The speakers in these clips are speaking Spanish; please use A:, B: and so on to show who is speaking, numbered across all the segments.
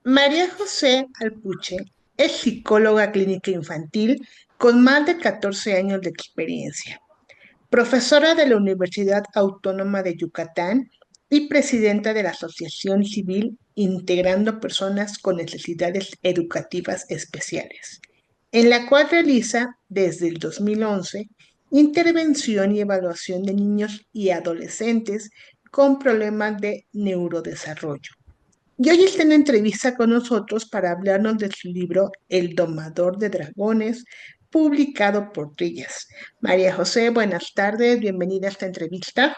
A: María José Alpuche es psicóloga clínica infantil con más de 14 años de experiencia, profesora de la Universidad Autónoma de Yucatán y presidenta de la Asociación Civil Integrando Personas con Necesidades Educativas Especiales, en la cual realiza desde el 2011 intervención y evaluación de niños y adolescentes con problemas de neurodesarrollo. Y hoy está en entrevista con nosotros para hablarnos de su libro El domador de dragones, publicado por Trillas. María José, buenas tardes, bienvenida a esta entrevista.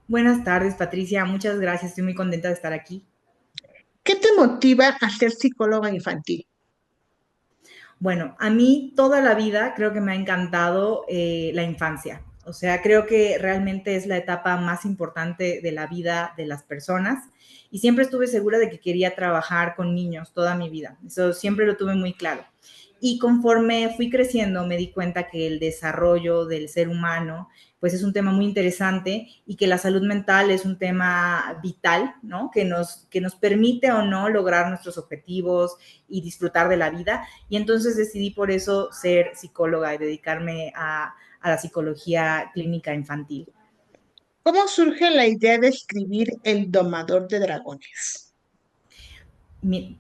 B: Buenas tardes, Patricia. Muchas gracias. Estoy muy contenta de estar aquí.
A: ¿Qué te motiva a ser psicóloga infantil?
B: Bueno, a mí toda la vida creo que me ha encantado la infancia. O sea, creo que realmente es la etapa más importante de la vida de las personas y siempre estuve segura de que quería trabajar con niños toda mi vida. Eso siempre lo tuve muy claro. Y conforme fui creciendo me di cuenta que el desarrollo del ser humano pues es un tema muy interesante y que la salud mental es un tema vital, ¿no? Que nos permite o no lograr nuestros objetivos y disfrutar de la vida. Y entonces decidí por eso ser psicóloga y dedicarme a la psicología clínica infantil.
A: ¿Cómo surge la idea de escribir El domador de dragones?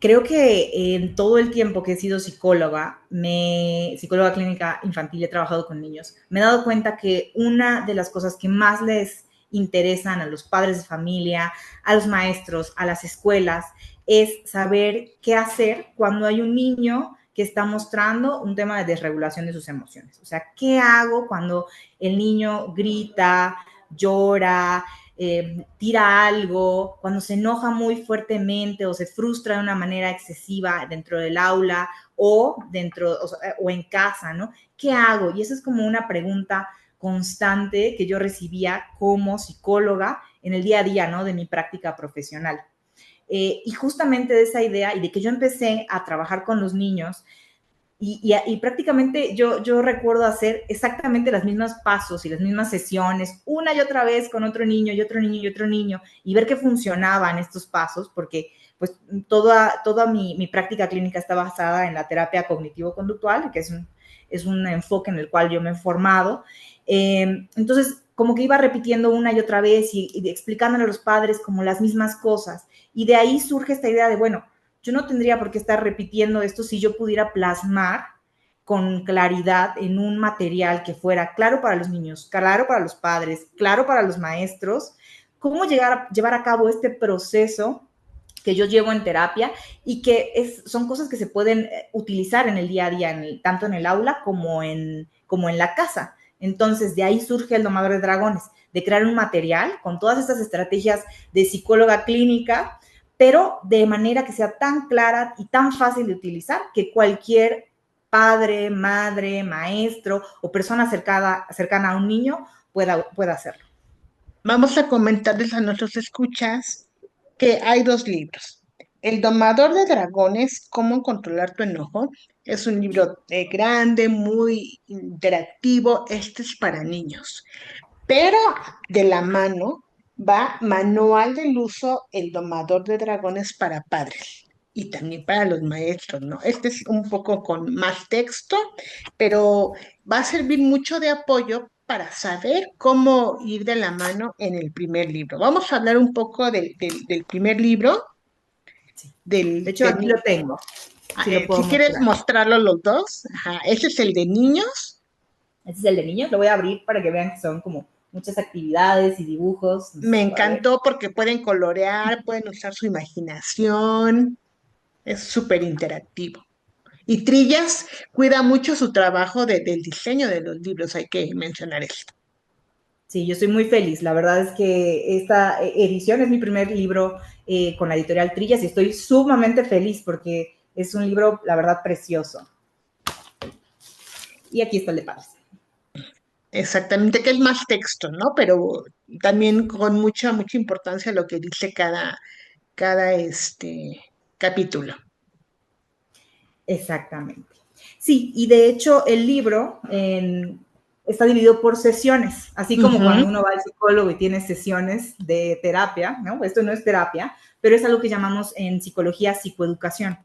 B: Creo que en todo el tiempo que he sido psicóloga clínica infantil, he trabajado con niños, me he dado cuenta que una de las cosas que más les interesan a los padres de familia, a los maestros, a las escuelas, es saber qué hacer cuando hay un niño que está mostrando un tema de desregulación de sus emociones. O sea, ¿qué hago cuando el niño grita, llora, tira algo, cuando se enoja muy fuertemente o se frustra de una manera excesiva dentro del aula o en casa, ¿no? ¿Qué hago? Y esa es como una pregunta constante que yo recibía como psicóloga en el día a día, ¿no? De mi práctica profesional. Y justamente de esa idea y de que yo empecé a trabajar con los niños y prácticamente yo recuerdo hacer exactamente los mismos pasos y las mismas sesiones una y otra vez con otro niño y otro niño y otro niño y ver que funcionaban estos pasos porque pues toda mi práctica clínica está basada en la terapia cognitivo-conductual, que es un enfoque en el cual yo me he formado. Entonces, como que iba repitiendo una y otra vez y explicándole a los padres como las mismas cosas. Y de ahí surge esta idea de, bueno, yo no tendría por qué estar repitiendo esto si yo pudiera plasmar con claridad en un material que fuera claro para los niños, claro para los padres, claro para los maestros, cómo llevar a cabo este proceso que yo llevo en terapia y que son cosas que se pueden utilizar en el día a día, tanto en el aula como en la casa. Entonces, de ahí surge el domador de dragones, de crear un material con todas estas estrategias de psicóloga clínica, pero de manera que sea tan clara y tan fácil de utilizar que cualquier padre, madre, maestro o persona cercana a un niño pueda hacerlo.
A: Vamos a comentarles a nuestros escuchas que hay dos libros. El domador de dragones, Cómo controlar tu enojo, es un libro grande, muy interactivo. Este es para niños. Pero de la mano va Manual del Uso, El domador de dragones para padres y también para los maestros, ¿no? Este es un poco con más texto, pero va a servir mucho de apoyo para saber cómo ir de la mano en el primer libro. Vamos a hablar un poco del primer libro,
B: Sí. De
A: del,
B: hecho, aquí
A: del-
B: lo tengo. Sí lo puedo
A: si quieres
B: mostrar.
A: mostrarlo los dos. Ajá, ese es el de niños.
B: Este es el de niños. Lo voy a abrir para que vean que son como muchas actividades y dibujos. No sé
A: Me
B: si se puede ver.
A: encantó porque pueden colorear, pueden usar su imaginación, es súper interactivo. Y Trillas cuida mucho su trabajo del diseño de los libros, hay que mencionar esto.
B: Sí, yo estoy muy feliz. La verdad es que esta edición es mi primer libro con la editorial Trillas y estoy sumamente feliz porque es un libro, la verdad, precioso. Y aquí está el de Padres.
A: Exactamente, que es más texto, ¿no? Pero también con mucha importancia lo que dice cada capítulo.
B: Exactamente. Sí, y de hecho el libro, está dividido por sesiones, así como cuando
A: Ujú.
B: uno va al psicólogo y tiene sesiones de terapia, ¿no? Esto no es terapia, pero es algo que llamamos en psicología psicoeducación,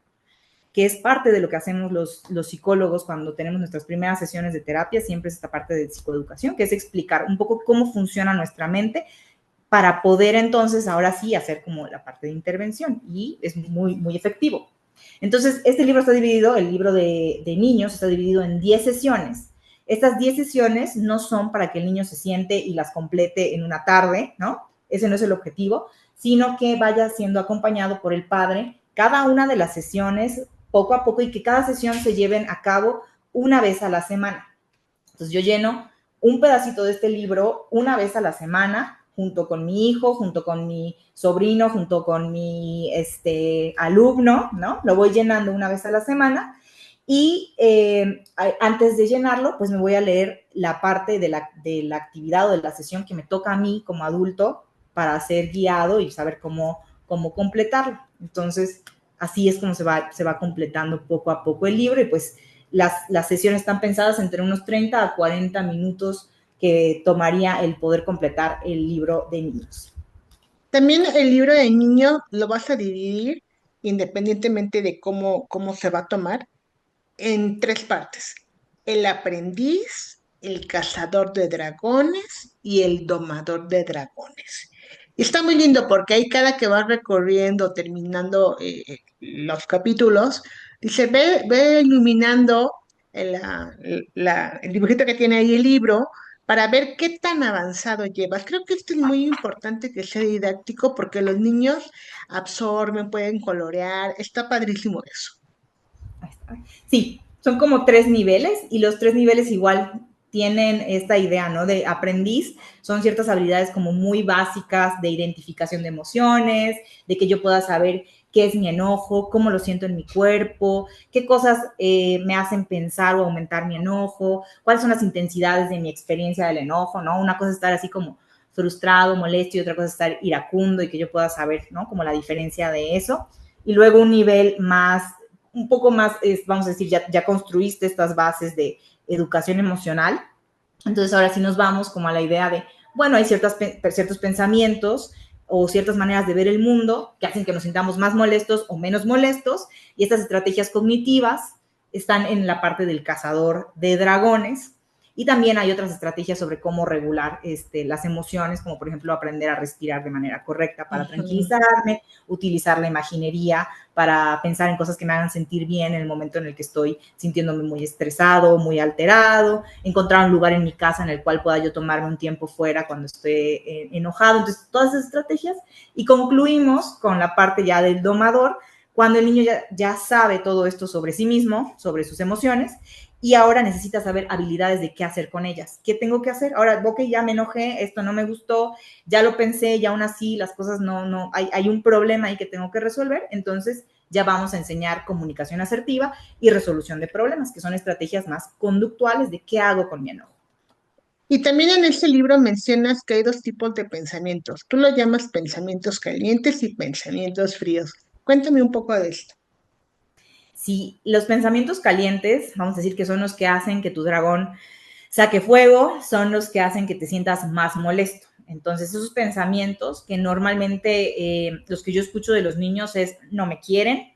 B: que es parte de lo que hacemos los psicólogos cuando tenemos nuestras primeras sesiones de terapia, siempre es esta parte de psicoeducación, que es explicar un poco cómo funciona nuestra mente para poder entonces ahora sí hacer como la parte de intervención, y es muy, muy efectivo. Entonces, este libro está dividido, el libro de niños está dividido en 10 sesiones. Estas 10 sesiones no son para que el niño se siente y las complete en una tarde, ¿no? Ese no es el objetivo, sino que vaya siendo acompañado por el padre cada una de las sesiones poco a poco, y que cada sesión se lleven a cabo una vez a la semana. Entonces yo lleno un pedacito de este libro una vez a la semana, junto con mi hijo, junto con mi sobrino, junto con mi alumno, ¿no? Lo voy llenando una vez a la semana, y antes de llenarlo, pues me voy a leer la parte de la actividad o de la sesión que me toca a mí como adulto para ser guiado y saber cómo completarlo. Entonces, así es como se va completando poco a poco el libro, y pues las sesiones están pensadas entre unos 30 a 40 minutos que tomaría el poder completar el libro de niños.
A: También el libro de niño lo vas a dividir, independientemente de cómo se va a tomar, en tres partes: el aprendiz, el cazador de dragones y el domador de dragones. Y está muy lindo porque ahí cada que vas recorriendo, terminando los capítulos, dice, ve iluminando el dibujito que tiene ahí el libro para ver qué tan avanzado llevas. Creo que esto es muy importante, que sea didáctico, porque los niños absorben, pueden colorear, está padrísimo eso.
B: Sí, son como 3 niveles, y los 3 niveles igual tienen esta idea, ¿no? De aprendiz, son ciertas habilidades como muy básicas de identificación de emociones, de que yo pueda saber qué es mi enojo, cómo lo siento en mi cuerpo, qué cosas me hacen pensar o aumentar mi enojo, cuáles son las intensidades de mi experiencia del enojo, ¿no? Una cosa es estar así como frustrado, molesto, y otra cosa es estar iracundo, y que yo pueda saber, ¿no? Como la diferencia de eso. Y luego un nivel más, un poco más, vamos a decir, ya construiste estas bases de educación emocional. Entonces ahora sí nos vamos como a la idea de, bueno, hay ciertos pensamientos o ciertas maneras de ver el mundo que hacen que nos sintamos más molestos o menos molestos, y estas estrategias cognitivas están en la parte del cazador de dragones. Y también hay otras estrategias sobre cómo regular las emociones, como por ejemplo aprender a respirar de manera correcta para
A: Ujú.
B: tranquilizarme, utilizar la imaginería para pensar en cosas que me hagan sentir bien en el momento en el que estoy sintiéndome muy estresado, muy alterado, encontrar un lugar en mi casa en el cual pueda yo tomarme un tiempo fuera cuando estoy enojado. Entonces, todas esas estrategias. Y concluimos con la parte ya del domador, cuando el niño ya sabe todo esto sobre sí mismo, sobre sus emociones, y ahora necesita saber habilidades de qué hacer con ellas. ¿Qué tengo que hacer? Ahora, ok, ya me enojé, esto no me gustó, ya lo pensé, y aún así las cosas hay un problema ahí que tengo que resolver. Entonces ya vamos a enseñar comunicación asertiva y resolución de problemas, que son estrategias más conductuales de qué hago con mi enojo.
A: Y también en ese libro mencionas que hay dos tipos de pensamientos. Tú lo llamas pensamientos calientes y pensamientos fríos. Cuéntame un poco de esto.
B: Si los pensamientos calientes, vamos a decir que son los que hacen que tu dragón saque fuego, son los que hacen que te sientas más molesto. Entonces, esos pensamientos que normalmente los que yo escucho de los niños es: no me quieren,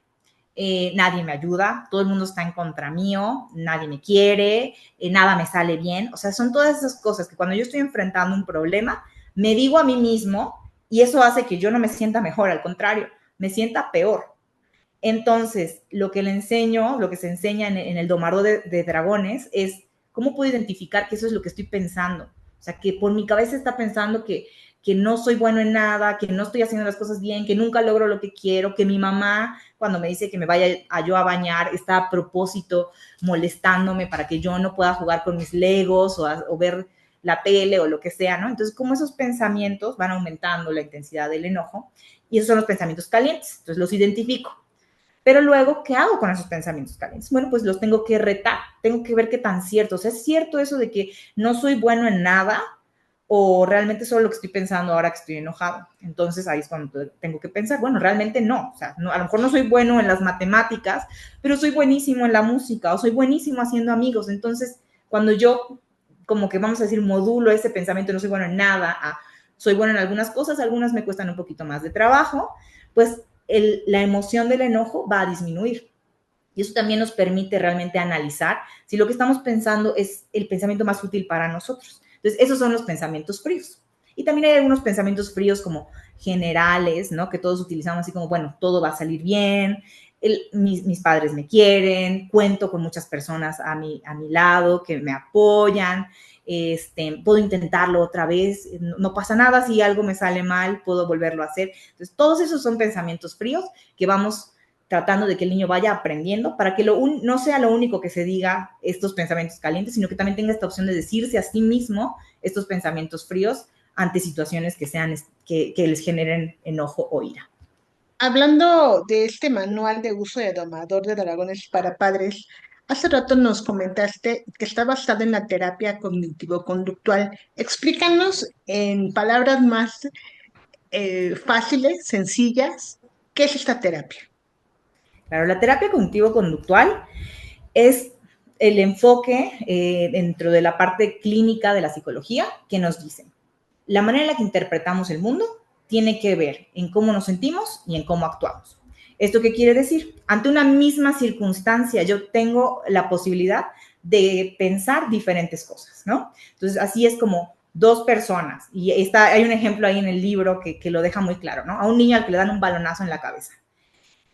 B: nadie me ayuda, todo el mundo está en contra mío, nadie me quiere, nada me sale bien. O sea, son todas esas cosas que cuando yo estoy enfrentando un problema, me digo a mí mismo, y eso hace que yo no me sienta mejor, al contrario, me sienta peor. Entonces, lo que le enseño, lo que se enseña en el domador de dragones es cómo puedo identificar que eso es lo que estoy pensando. O sea, que por mi cabeza está pensando que no soy bueno en nada, que no estoy haciendo las cosas bien, que nunca logro lo que quiero, que mi mamá, cuando me dice que me vaya yo a bañar, está a propósito molestándome para que yo no pueda jugar con mis legos o ver la tele o lo que sea, ¿no? Entonces, como esos pensamientos van aumentando la intensidad del enojo, y esos son los pensamientos calientes. Entonces, los identifico. Pero luego, ¿qué hago con esos pensamientos calientes? Bueno, pues los tengo que retar, tengo que ver qué tan cierto. O sea, ¿es cierto eso de que no soy bueno en nada? ¿O realmente solo lo que estoy pensando ahora que estoy enojado? Entonces ahí es cuando tengo que pensar, bueno, realmente no. O sea, no, a lo mejor no soy bueno en las matemáticas, pero soy buenísimo en la música, o soy buenísimo haciendo amigos. Entonces, cuando yo como que vamos a decir, modulo ese pensamiento, no soy bueno en nada, a soy bueno en algunas cosas, algunas me cuestan un poquito más de trabajo, pues la emoción del enojo va a disminuir. Y eso también nos permite realmente analizar si lo que estamos pensando es el pensamiento más útil para nosotros. Entonces, esos son los pensamientos fríos. Y también hay algunos pensamientos fríos como generales, ¿no? Que todos utilizamos así como, bueno, todo va a salir bien, mis padres me quieren, cuento con muchas personas a mi lado que me apoyan, puedo intentarlo otra vez, no pasa nada si algo me sale mal, puedo volverlo a hacer. Entonces, todos esos son pensamientos fríos que vamos tratando de que el niño vaya aprendiendo para que no sea lo único que se diga estos pensamientos calientes, sino que también tenga esta opción de decirse a sí mismo estos pensamientos fríos ante situaciones que les generen enojo o ira.
A: Hablando de este manual de uso de domador de dragones para padres, hace rato nos comentaste que está basado en la terapia cognitivo-conductual. Explícanos en palabras más fáciles, sencillas, ¿qué es esta terapia?
B: Claro, la terapia cognitivo-conductual es el enfoque dentro de la parte clínica de la psicología que nos dicen la manera en la que interpretamos el mundo tiene que ver en cómo nos sentimos y en cómo actuamos. ¿Esto qué quiere decir? Ante una misma circunstancia, yo tengo la posibilidad de pensar diferentes cosas, ¿no? Entonces, así es como dos personas, y hay un ejemplo ahí en el libro que lo deja muy claro, ¿no? A un niño al que le dan un balonazo en la cabeza.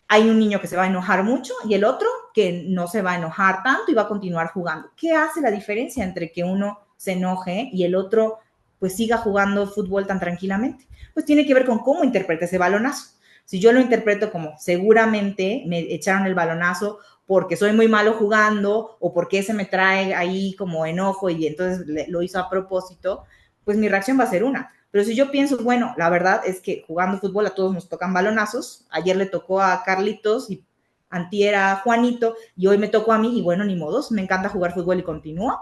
B: Hay un niño que se va a enojar mucho y el otro que no se va a enojar tanto y va a continuar jugando. ¿Qué hace la diferencia entre que uno se enoje y el otro pues siga jugando fútbol tan tranquilamente? Pues tiene que ver con cómo interpreta ese balonazo. Si yo lo interpreto como seguramente me echaron el balonazo porque soy muy malo jugando o porque ese me trae ahí como enojo y entonces lo hizo a propósito, pues mi reacción va a ser una. Pero si yo pienso, bueno, la verdad es que jugando fútbol a todos nos tocan balonazos, ayer le tocó a Carlitos y antier a Juanito y hoy me tocó a mí y bueno, ni modos, me encanta jugar fútbol y continúo,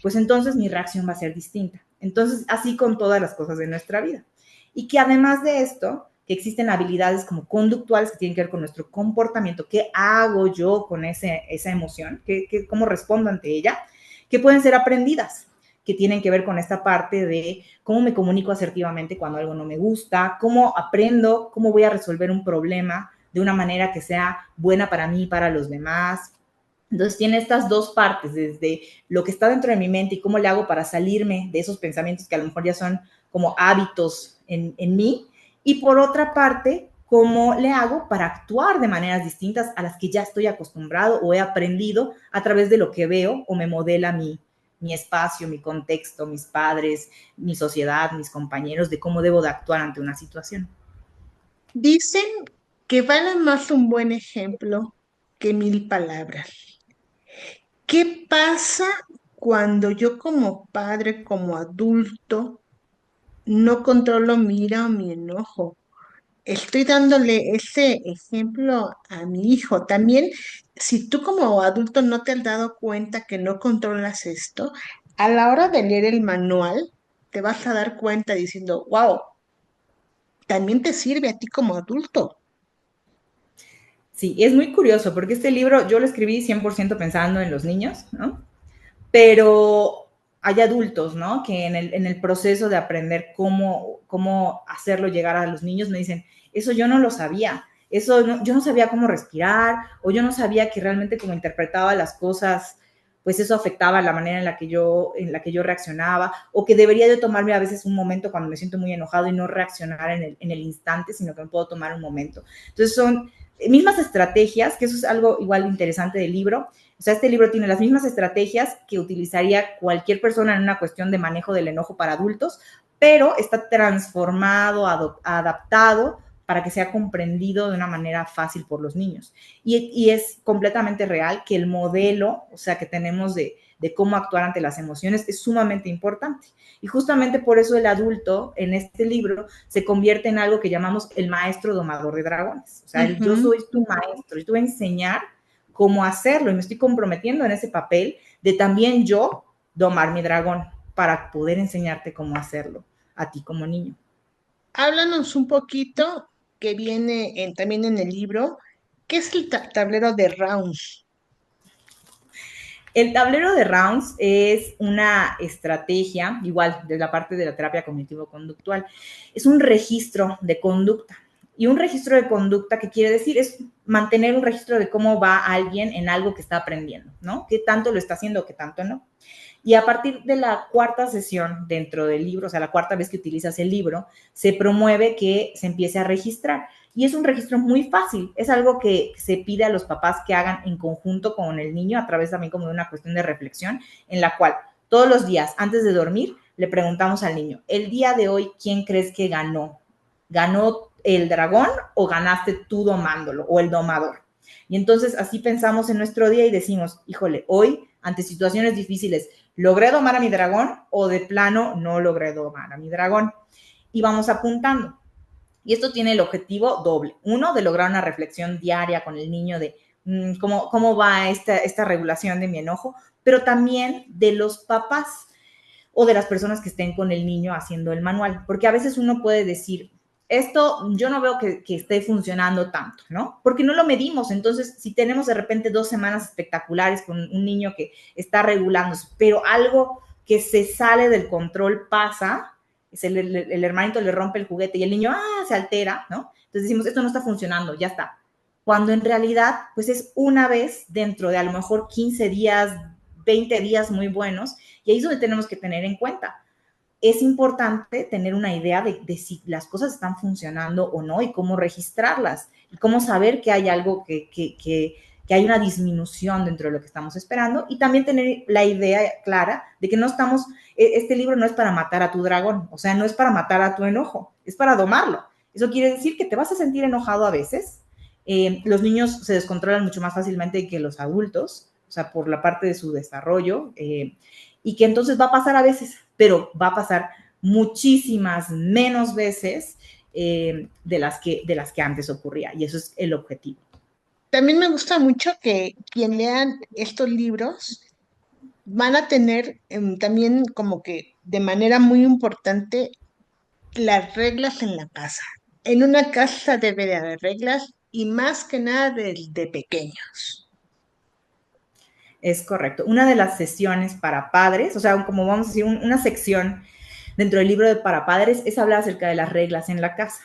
B: pues entonces mi reacción va a ser distinta. Entonces, así con todas las cosas de nuestra vida. Y que además de esto, que existen habilidades como conductuales que tienen que ver con nuestro comportamiento, qué hago yo con esa emoción, cómo respondo ante ella, que pueden ser aprendidas, que tienen que ver con esta parte de cómo me comunico asertivamente cuando algo no me gusta, cómo aprendo, cómo voy a resolver un problema de una manera que sea buena para mí y para los demás. Entonces tiene estas dos partes, desde lo que está dentro de mi mente y cómo le hago para salirme de esos pensamientos que a lo mejor ya son como hábitos en mí, y por otra parte, cómo le hago para actuar de maneras distintas a las que ya estoy acostumbrado o he aprendido a través de lo que veo o me modela mi espacio, mi contexto, mis padres, mi sociedad, mis compañeros, de cómo debo de actuar ante una situación.
A: Dicen que vale más un buen ejemplo que mil palabras. ¿Qué pasa cuando yo como padre, como adulto, no controlo mi ira o mi enojo? Estoy dándole ese ejemplo a mi hijo. También, si tú como adulto no te has dado cuenta que no controlas esto, a la hora de leer el manual, te vas a dar cuenta diciendo, wow, también te sirve a ti como adulto.
B: Sí, es muy curioso porque este libro yo lo escribí 100% pensando en los niños, ¿no? Pero hay adultos, ¿no? Que en el proceso de aprender cómo hacerlo llegar a los niños me dicen, eso yo no lo sabía, yo no sabía cómo respirar, o yo no sabía que realmente como interpretaba las cosas, pues eso afectaba la manera en la que yo reaccionaba, o que debería yo tomarme a veces un momento cuando me siento muy enojado y no reaccionar en el instante, sino que me puedo tomar un momento. Entonces son mismas estrategias, que eso es algo igual interesante del libro. O sea, este libro tiene las mismas estrategias que utilizaría cualquier persona en una cuestión de manejo del enojo para adultos, pero está transformado, adaptado para que sea comprendido de una manera fácil por los niños. Y es completamente real que el modelo, o sea, que tenemos de cómo actuar ante las emociones es sumamente importante. Y justamente por eso el adulto en este libro se convierte en algo que llamamos el maestro domador de dragones. O sea, yo
A: Ujú.
B: soy tu maestro, yo te voy a enseñar cómo hacerlo y me estoy comprometiendo en ese papel de también yo domar mi dragón para poder enseñarte cómo hacerlo a ti como niño.
A: Háblanos un poquito, que viene también en el libro, ¿qué es el tablero de rounds?
B: El tablero de rounds es una estrategia, igual de la parte de la terapia cognitivo-conductual, es un registro de conducta. Y un registro de conducta, ¿qué quiere decir? Es mantener un registro de cómo va alguien en algo que está aprendiendo, ¿no? ¿Qué tanto lo está haciendo, qué tanto no? Y a partir de la cuarta sesión dentro del libro, o sea, la cuarta vez que utilizas el libro, se promueve que se empiece a registrar. Y es un registro muy fácil, es algo que se pide a los papás que hagan en conjunto con el niño a través también como de una cuestión de reflexión en la cual todos los días antes de dormir le preguntamos al niño, el día de hoy, ¿quién crees que ganó? ¿Ganó el dragón o ganaste tú domándolo o el domador? Y entonces así pensamos en nuestro día y decimos, híjole, hoy ante situaciones difíciles, ¿logré domar a mi dragón o de plano no logré domar a mi dragón? Y vamos apuntando. Y esto tiene el objetivo doble. Uno, de lograr una reflexión diaria con el niño de cómo va esta regulación de mi enojo, pero también de los papás o de las personas que estén con el niño haciendo el manual. Porque a veces uno puede decir, esto yo no veo que esté funcionando tanto, ¿no? Porque no lo medimos. Entonces, si tenemos de repente 2 semanas espectaculares con un niño que está regulándose, pero algo que se sale del control pasa, el hermanito le rompe el juguete y el niño se altera, ¿no? Entonces decimos, esto no está funcionando, ya está. Cuando en realidad, pues es una vez dentro de a lo mejor 15 días, 20 días muy buenos, y ahí es donde tenemos que tener en cuenta. Es importante tener una idea de si las cosas están funcionando o no y cómo registrarlas y cómo saber que hay algo que hay una disminución dentro de lo que estamos esperando y también tener la idea clara de que no estamos, este libro no es para matar a tu dragón, o sea, no es para matar a tu enojo, es para domarlo. Eso quiere decir que te vas a sentir enojado a veces. Los niños se descontrolan mucho más fácilmente que los adultos, o sea, por la parte de su desarrollo, y que entonces va a pasar a veces, pero va a pasar muchísimas menos veces de las que antes ocurría, y eso es el objetivo.
A: También me gusta mucho que quien lean estos libros van a tener también como que de manera muy importante las reglas en la casa. En una casa debe de haber reglas y más que nada desde pequeños.
B: Es correcto. Una de las sesiones para padres, o sea, como vamos a decir, una sección dentro del libro de para padres es hablar acerca de las reglas en la casa,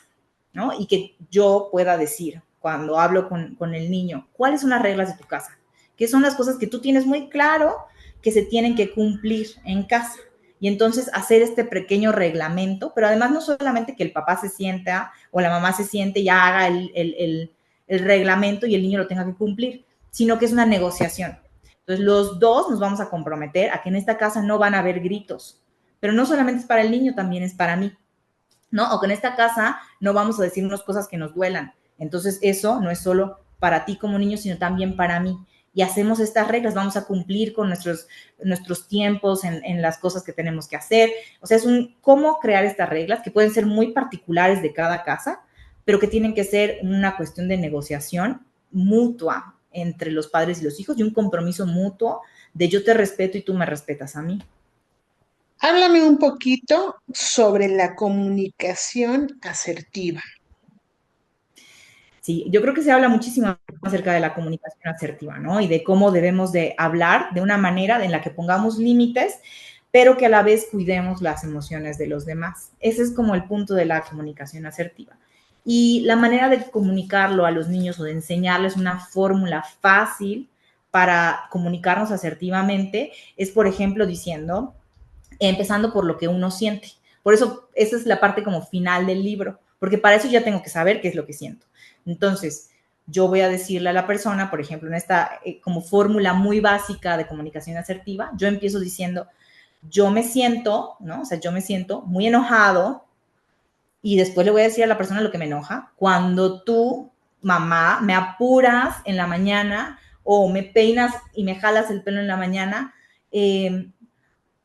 B: ¿no? Y que yo pueda decir cuando hablo con el niño, ¿cuáles son las reglas de tu casa? ¿Qué son las cosas que tú tienes muy claro que se tienen que cumplir en casa? Y entonces hacer este pequeño reglamento, pero además no solamente que el papá se sienta o la mamá se siente y haga el reglamento y el niño lo tenga que cumplir, sino que es una negociación. Entonces, los dos nos vamos a comprometer a que en esta casa no van a haber gritos, pero no solamente es para el niño, también es para mí, ¿no? O que en esta casa no vamos a decirnos cosas que nos duelan. Entonces, eso no es solo para ti como niño, sino también para mí. Y hacemos estas reglas, vamos a cumplir con nuestros tiempos en las cosas que tenemos que hacer. O sea, es cómo crear estas reglas que pueden ser muy particulares de cada casa, pero que tienen que ser una cuestión de negociación mutua entre los padres y los hijos y un compromiso mutuo de yo te respeto y tú me respetas a mí.
A: Háblame un poquito sobre la comunicación asertiva.
B: Sí, yo creo que se habla muchísimo acerca de la comunicación asertiva, ¿no? Y de cómo debemos de hablar de una manera en la que pongamos límites, pero que a la vez cuidemos las emociones de los demás. Ese es como el punto de la comunicación asertiva. Y la manera de comunicarlo a los niños o de enseñarles una fórmula fácil para comunicarnos asertivamente es, por ejemplo, diciendo, empezando por lo que uno siente. Por eso, esa es la parte como final del libro, porque para eso ya tengo que saber qué es lo que siento. Entonces, yo voy a decirle a la persona, por ejemplo, en esta como fórmula muy básica de comunicación asertiva, yo empiezo diciendo, yo me siento, ¿no? O sea, yo me siento muy enojado y después le voy a decir a la persona lo que me enoja. Cuando tú, mamá, me apuras en la mañana o me peinas y me jalas el pelo en la mañana,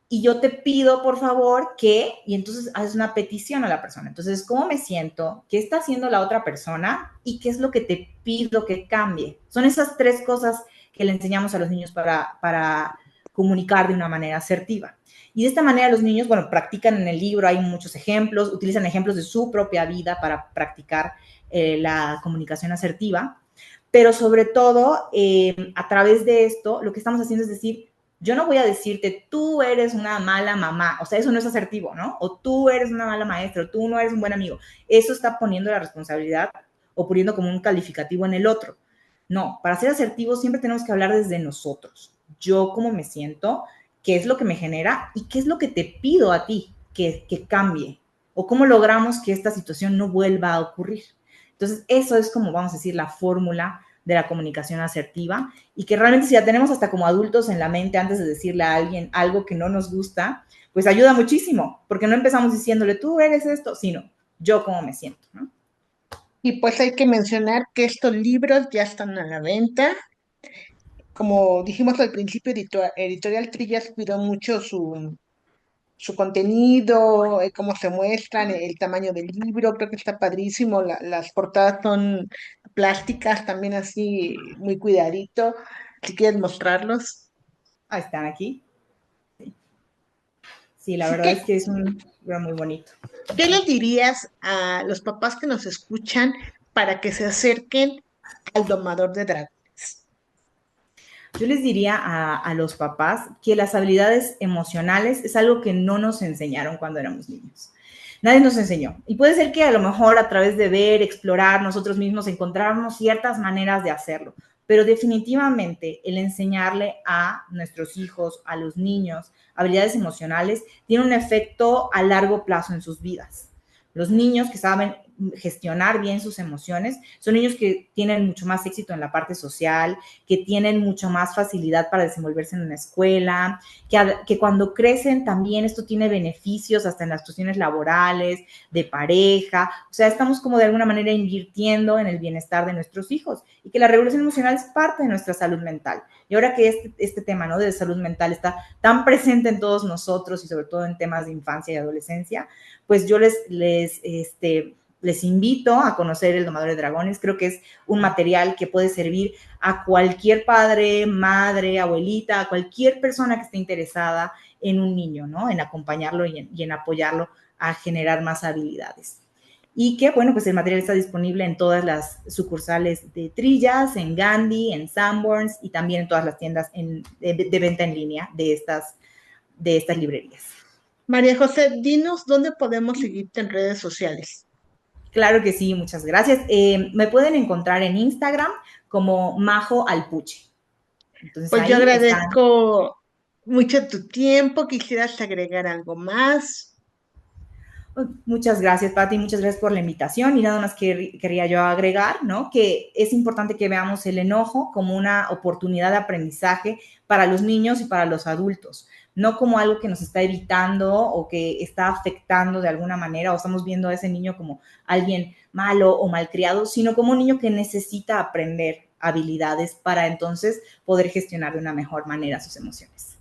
B: y yo te pido, por favor, que, y entonces haces una petición a la persona. Entonces, ¿cómo me siento? ¿Qué está haciendo la otra persona? ¿Y qué es lo que te pido que cambie? Son esas tres cosas que le enseñamos a los niños para comunicar de una manera asertiva. Y de esta manera los niños, bueno, practican en el libro, hay muchos ejemplos, utilizan ejemplos de su propia vida para practicar la comunicación asertiva, pero sobre todo a través de esto lo que estamos haciendo es decir, Yo no voy a decirte, tú eres una mala mamá, o sea, eso no es asertivo, ¿no? O tú eres una mala maestra, o tú no eres un buen amigo. Eso está poniendo la responsabilidad o poniendo como un calificativo en el otro. No, para ser asertivos siempre tenemos que hablar desde nosotros. Yo cómo me siento, qué es lo que me genera y qué es lo que te pido a ti que cambie, o cómo logramos que esta situación no vuelva a ocurrir. Entonces, eso es como, vamos a decir, la fórmula de la comunicación asertiva, y que realmente si la tenemos hasta como adultos en la mente antes de decirle a alguien algo que no nos gusta, pues ayuda muchísimo, porque no empezamos diciéndole, tú eres esto, sino yo cómo me siento, ¿no?
A: Y pues hay que mencionar que estos libros ya están a la venta. Como dijimos al principio, Editorial Trillas cuidó mucho su contenido, cómo se muestran, el tamaño del libro, creo que está padrísimo. Las portadas son plásticas, también así, muy cuidadito. Si quieres mostrarlos.
B: Ahí están aquí. Sí, la
A: Así
B: verdad
A: que,
B: es que es un libro muy bonito.
A: ¿qué les dirías a los papás que nos escuchan para que se acerquen al domador de dragones?
B: Yo les diría a los papás que las habilidades emocionales es algo que no nos enseñaron cuando éramos niños. Nadie nos enseñó. Y puede ser que a lo mejor a través de ver, explorar nosotros mismos, encontrarnos ciertas maneras de hacerlo. Pero definitivamente el enseñarle a nuestros hijos, a los niños, habilidades emocionales, tiene un efecto a largo plazo en sus vidas. Los niños que saben gestionar bien sus emociones son niños que tienen mucho más éxito en la parte social, que tienen mucho más facilidad para desenvolverse en una escuela, que cuando crecen también esto tiene beneficios hasta en las cuestiones laborales, de pareja. O sea, estamos como de alguna manera invirtiendo en el bienestar de nuestros hijos, y que la regulación emocional es parte de nuestra salud mental. Y ahora que este tema, ¿no?, de salud mental está tan presente en todos nosotros, y sobre todo en temas de infancia y adolescencia, pues yo les invito a conocer El Domador de Dragones. Creo que es un material que puede servir a cualquier padre, madre, abuelita, a cualquier persona que esté interesada en un niño, ¿no? En acompañarlo y en apoyarlo a generar más habilidades. Y que, bueno, pues el material está disponible en todas las sucursales de Trillas, en Gandhi, en Sanborns, y también en todas las tiendas de venta en línea de estas librerías.
A: María José, dinos dónde podemos seguirte en redes sociales.
B: Claro que sí, muchas gracias. Me pueden encontrar en Instagram como Majo Alpuche. Entonces
A: Pues yo
B: ahí están.
A: agradezco mucho tu tiempo. ¿Quisieras agregar algo más?
B: Muchas gracias, Pati, muchas gracias por la invitación. Y nada más quería yo agregar, ¿no?, que es importante que veamos el enojo como una oportunidad de aprendizaje para los niños y para los adultos, no como algo que nos está evitando o que está afectando de alguna manera, o estamos viendo a ese niño como alguien malo o malcriado, sino como un niño que necesita aprender habilidades para entonces poder gestionar de una mejor manera sus emociones.